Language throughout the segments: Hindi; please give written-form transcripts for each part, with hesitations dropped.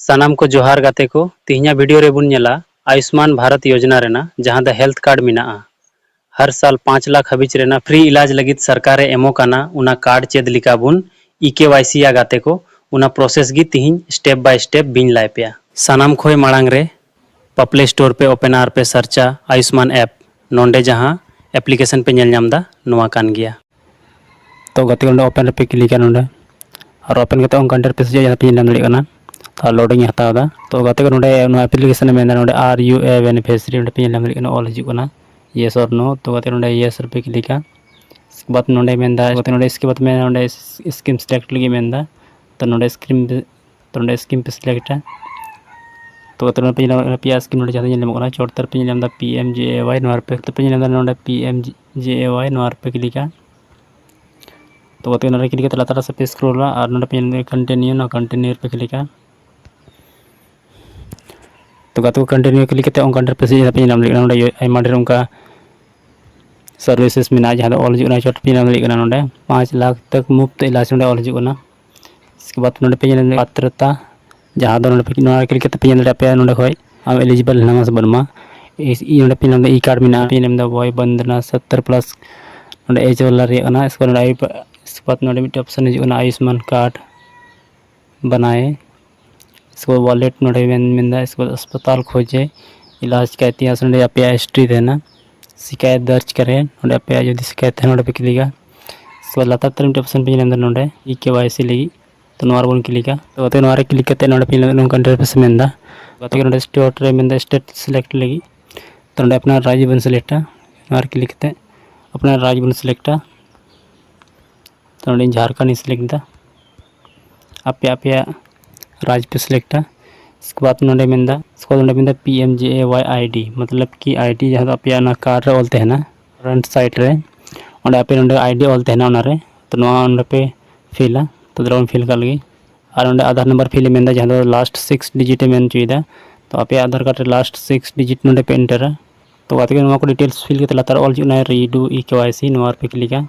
सानाम को जोहार गाते को तिहिना वीडियो रे बुन नेला आयुष्मान भारत योजना रेना जहां द हेल्थ कार्ड मिना हर साल 5 लाख हबिच रेना फ्री इलाज लगित सरकार एमो काना उना कार्ड चेद लिका बुन EKYC या गाते को उना प्रोसेस गी तिहिन स्टेप बाय स्टेप बिन लाय पे सानाम खोय मांग रे प्ले स्टोर पे ओपन आर पे सर्चा आयुष्मान ऐप नोंडे जहां एप्लीकेशन पे नेल नामदा नोआ कान गया तो गति ओपन पे क्लिक नोंडे और ओपन करते ऑन पे से जहां पे नाम दड़ी काना तो लोडिंग हतादा तो गति को नोंडे एप्लीकेशन में नोंडे आर यू ए बेनिफिशियरी नोंडे पे नाम दड़ी काना ऑल हिजु काना येस और नो तो गति नोंडे येस पे क्लिक इसके बाद नोंडे मेंदा गति नोंडे इसके बाद में नोंडे स्कीम सिलेक्ट लगी मेंदा तो नोंडे स्कीम पे सिलेक्ट तो गति नोंडे पे स्कीम नोंडे जहां नेल काना चोट तर पे नेल PMJAY नोर पे तो पे नेल नोंडे PMJAY नोर पे क्लिक तो गति नोंडे क्लिक लातार से पे स्क्रॉल और नोंडे पे कंटिन्यू पे क्लिक तो गति को कंटिन्यू क्लिक करते ऑन पे से पे नाम लेना नोंडे आयमा ढेर उनका सर्विसेस में जहाँ ऑल हिजुना चोट पे नाम लेना नोंडे 5 लाख तक मुफ्त इलाज नोंडे ऑल हिजुना इसके बाद नोंडे पे पात्रता जहाँ नोंडे पे नोंडे क्लिक करते पे नोंडे पे नोंडे खय आम एलिजिबल हनामा से बनमा नोंडे पे नाम ई कार्ड में पे नाम बॉय बंदना 70 प्लस नोंडे एज वाला रे ना इसको नोंडे इसके बाद नोंडे मिट ऑप्शन हिजुना आयुष्मान कार्ड बनाए इसको वॉलेट नोंडे मेंदा इसको अस्पताल खोजे इलाज का इतिहास नोंडे पे हिस्ट्री देना शिकायत दर्ज करें नोंडे पे जो शिकायत है नोंडे पे क्लिक इसको लातार तर मिट ऑप्शन पे नाम नोंडे EKYC लगी तो नोर बन क्लिक तो गते नोरे क्लिक करते नोंडे पे कंट्री पे से मेंदा गते नोंडे स्टेट रे मेंदा स्टेट सिलेक्ट लगी तो नोंडे अपना राज्य बन सिलेक्ट नोर क्लिक करते अपना राज्य बन सिलेक्ट तो नोंडे झारखंड सिलेक्ट दा आपे राज्य पे सिलेक्ट इसके बाद नोंडे मेंदा इसको नोंडे मेंदा PMJAY ID मतलब कि ID जहां आपे ना कार्ड रे ऑलते है ना फ्रंट साइड रे ओंडे आपे नोंडे ID ऑलते है ना ओना रे तो नोआ ओंडे पे फिल तो द्रोन फिल कर लगी और ओंडे आधार नंबर फिल मेंदा जहां लास्ट 6 डिजिट मेन चुईदा तो आपे आधार कार्ड रे लास्ट 6 डिजिट नोंडे पे एंटर तो गति के नोआ को डिटेल्स फिल करते लातार ऑल जुना रीडू EKYC नोआ पे क्लिक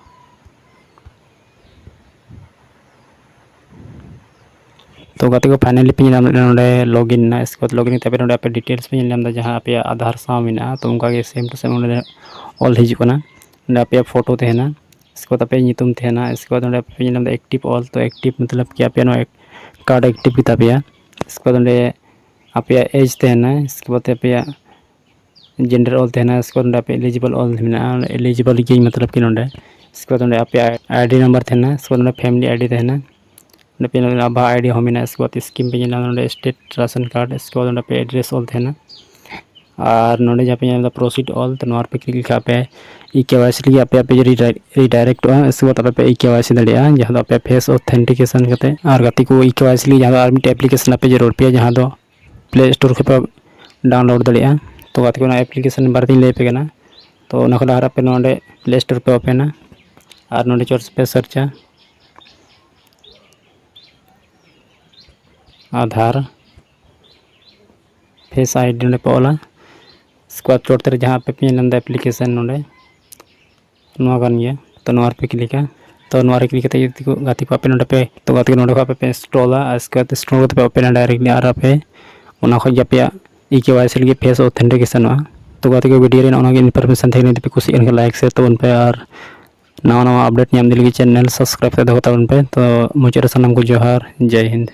तो गति को फाइनली पे नाम नोंडे लॉगिन ना इसके बाद लॉगिन करते नोंडे पे डिटेल्स पे नाम जहां पे आधार साव मिना तो उनका के सेम टू सेम नोंडे ऑल हिजुना नोंडे पे फोटो तेना इसके बाद पे नितुम तेना इसके बाद नोंडे पे नाम एक्टिव ऑल तो एक्टिव मतलब कि पे नो कार्ड एक्टिव किता पे इसके बाद नोंडे पे एज तेना इसके बाद पे जेंडर ऑल तेना इसके बाद नोंडे पे एलिजिबल ऑल मिना एलिजिबल की मतलब कि नोंडे इसके बाद नोंडे पे ID नंबर तेना इसके बाद नोंडे फैमिली ID तेना पे आभा ID हो मिना इसके बाद स्कीम पे नोंडे स्टेट राशन कार्ड इसके बाद नोंडे पे एड्रेस ऑल थे और नोंडे जहाँ पे प्रोसीड ऑल तो नोर पे क्लिक पे EKYC लगी पे रिडायरेक्ट इसके बाद पे EKYC दड़िया जहाँ पे फेस ऑथेंटिकेशन करते और गति को EKYC लगी जहाँ और मिट एप्लीकेशन पे जरूर पे जहाँ दो प्ले स्टोर के पे डाउनलोड दड़िया तो गति को एप्लीकेशन बारे ले पे ना तो ना पे नोंडे प्ले स्टोर पे ओपन और नोंडे चोर पे सर्चा आधार फेस ID नोंडे पे ओला इसके बाद चोट तर जहाँ पे नाम एप्लीकेशन नोंडे नोआ गान गया तो नोर पे क्लिक तो नोरे क्लिक करते गति को नोंडे पे तो गति नोंडे को पे स्क्रॉला इसके बाद स्क्रॉल करते पे ओपन डायरेक्टली और पे उना खो पे EKYC लगी फेस ऑथेंटिकेशन तो गति को वीडियो रे ओना इनफॉरमेशन थे पे कुछ इनका लाइक से तो उन पे और नवा अपडेट नाम दिलगी चैनल सब्सक्राइब कर दो उन पे तो मुझे सानाम को जोहार जय हिंद।